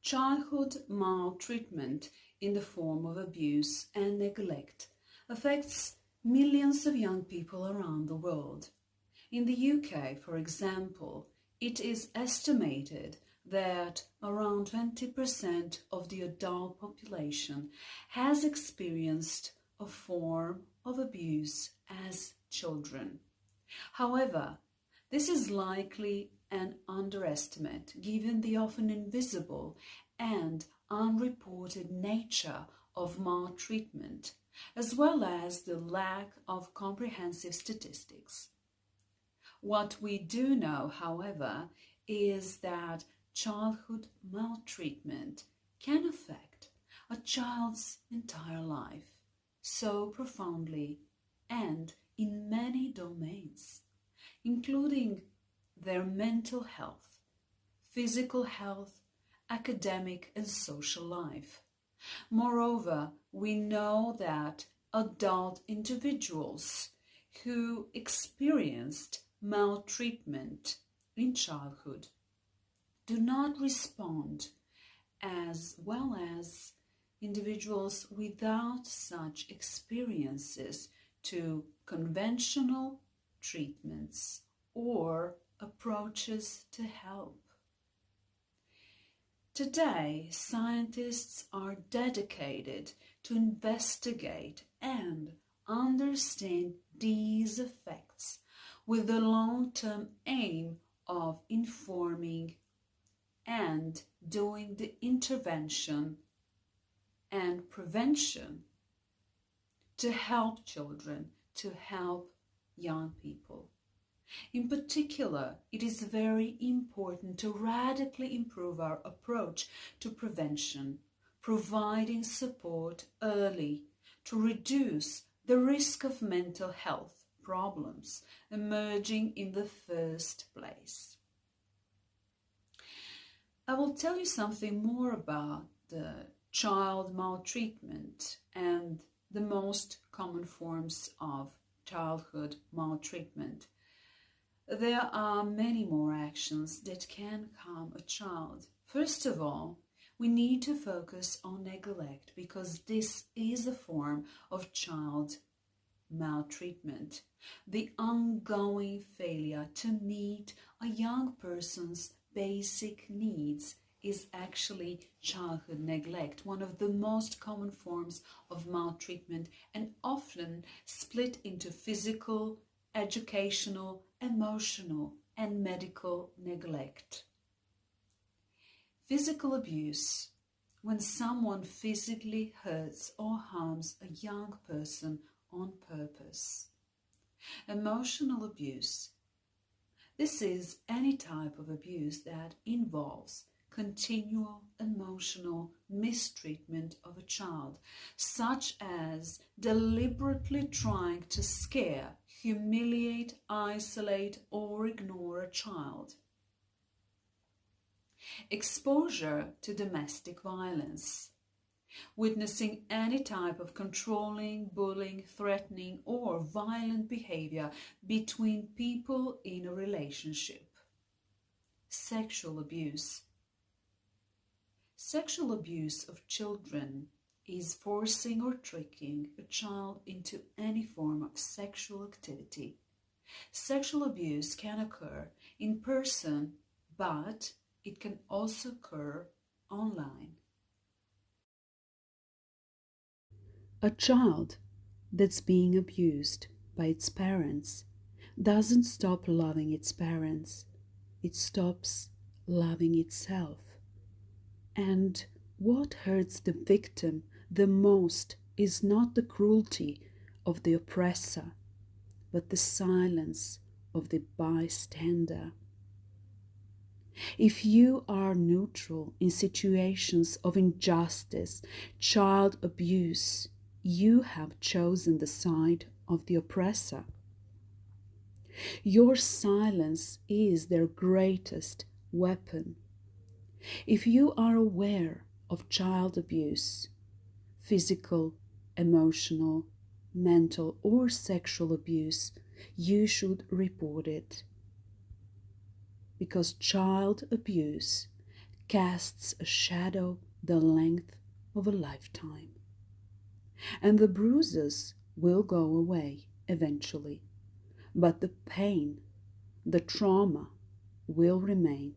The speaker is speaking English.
Childhood maltreatment in the form of abuse and neglect affects millions of young people around the world. In the UK, for example, it is estimated that around 20% of the adult population has experienced a form of abuse as children. However, this is likely an underestimate given the often invisible and unreported nature of maltreatment, as well as the lack of comprehensive statistics. What we do know, however, is that childhood maltreatment can affect a child's entire life so profoundly and in many domains, including their mental health, physical health, academic and social life. Moreover, we know that adult individuals who experienced maltreatment in childhood do not respond as well as individuals without such experiences to conventional treatments or approaches to help. Today, scientists are dedicated to investigate and understand these effects with the long-term aim of informing and doing the intervention and prevention to help children, to help young people. In particular, it is very important to radically improve our approach to prevention, providing support early to reduce the risk of mental health problems emerging in the first place. I will tell you something more about the child maltreatment and the most common forms of childhood maltreatment. There are many more actions that can harm a child. First of all, we need to focus on neglect because this is a form of child maltreatment. The ongoing failure to meet a young person's basic needs is actually childhood neglect, one of the most common forms of maltreatment and often split into physical, educational, emotional, and medical neglect. Physical abuse, when someone physically hurts or harms a young person on purpose. Emotional abuse. This is any type of abuse that involves continual emotional mistreatment of a child, such as deliberately trying to scare, humiliate, isolate, or ignore a child. Exposure to domestic violence. Witnessing any type of controlling, bullying, threatening, or violent behavior between people in a relationship. Sexual abuse. Sexual abuse of children is forcing or tricking a child into any form of sexual activity. Sexual abuse can occur in person, but it can also occur online. A child that's being abused by its parents doesn't stop loving its parents. It stops loving itself. And what hurts the victim the most is not the cruelty of the oppressor, but the silence of the bystander. If you are neutral in situations of injustice, child abuse, you have chosen the side of the oppressor. Your silence is their greatest weapon. If you are aware of child abuse, physical, emotional, mental, or sexual abuse, you should report it. Because child abuse casts a shadow the length of a lifetime. And the bruises will go away eventually, but the pain, the trauma will remain.